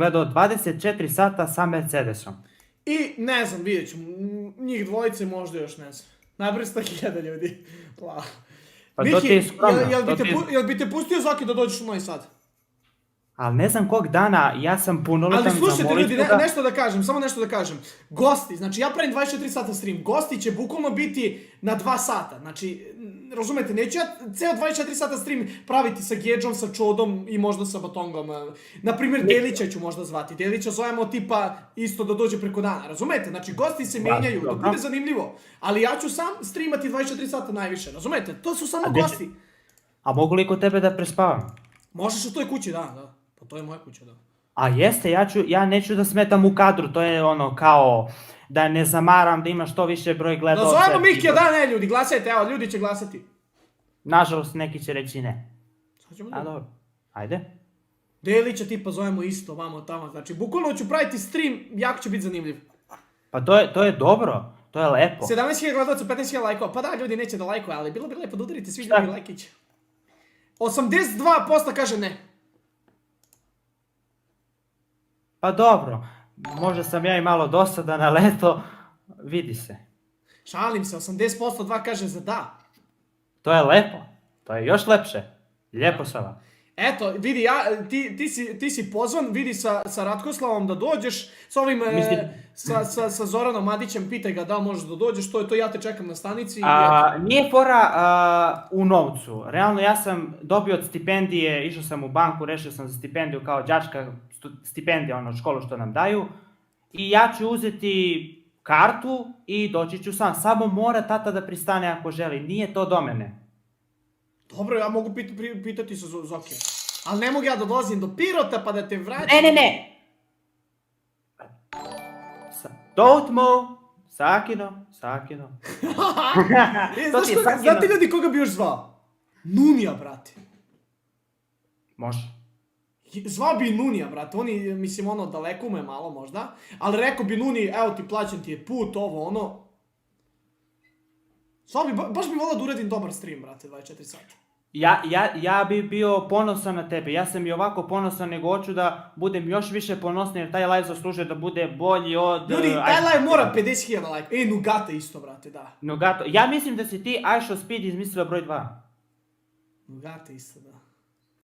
gledao 24 sata sa Mercedesom. I ne znam, vidjet ću, njih dvojice možda još ne znam. Najbrže 100.000 ljudi. Wow. Pa to ti je Miki, skromno. jel bi te pustio Zoki da dođeš u Novi Sad? Ali ne znam kog dana, ja sam punoletan, Ali slušajte zamolit ljudi, ću ga. nešto da kažem, samo nešto da kažem. Gosti, znači ja pravim 24 sata stream, gosti će bukvalno biti na 2 sata. Znači, razumete, neću ja ceo 24 sata stream praviti sa Gedžom, sa Čodom i možda sa Batongom. Naprimjer, Delića ću možda zvati. Delića zovemo tipa isto da dođe preko dana, razumete? Znači, gosti se menjaju, da bude zanimljivo. Ali ja ću sam streamati 24 sata najviše, razumete? To su samo gosti. A mogu li kod tebe da prespavam? Možeš u toj kući, da. Pa to je moja kuća, da. A jeste, ja neću da smetam u kadru, to je ono kao da ne zamaram, da ima što više broj gledalca. Da zovemo Mikija, da, ne, ljudi, glasajte, evo, ljudi će glasati. Nažalost, neki će reći ne. Sad ćemo A dobro, ajde. Delića tipa zovemo isto, vamo tamo, znači, bukvalno ću praviti stream, jako će biti zanimljiv. Pa to je dobro, to je lepo. 17.000 gledalaca, 15.000 lajkova, pa da, ljudi neće da lajkuje, ali bilo bi lepo da udarite svi ljudi lajkić. 82% kaže ne. Pa dobro, možda sam ja i malo dosadan, ali eto, vidi se. Šalim se, 80% 2 kaže za da. To je lepo, to je još lepše. Lijepo Sava. Eto, vidi, ti si pozvan, vidi sa Ratkoslavom da dođeš, s ovim, sa Zoranom Madićem, pitaj ga da li možeš da dođeš, to ja te čekam na stanici. Nije fora u novcu, realno ja sam dobio od stipendije, išao sam u banku, rešio sam za stipendiju kao đačka stipendija, ono školu što nam daju, i ja ću uzeti kartu i doći ću sam, samo mora tata da pristane ako želi, nije to do mene. Dobro, ja mogu pitati sa Zokija. Ali ne mogu ja da dolazim do Pirota pa da te vraćam. Ne! Doutmo, Sakino. Znate ljudi koga bi još zvao? Nunija, brate. Može. Zvao bi i Nunija, brate. Oni, mislim, ono, daleko mu je malo možda. Ali rekao bi Nuni, evo ti plaćam ti je put, ovo, ono. Zvao bi, baš bi volao da uradim dobar stream, brate, 24 sata. Ja bi bio ponosan na tebe, ja sam i ovako ponosan, nego hoću da budem još više ponosan jer taj live zaslužuje da bude bolji od... Ljudi, taj live mora 50.000 like. Nugate isto, brate, da. Nugate, ja mislim da si ti Aisho Speed izmislio broj 2. Nugate isto, da.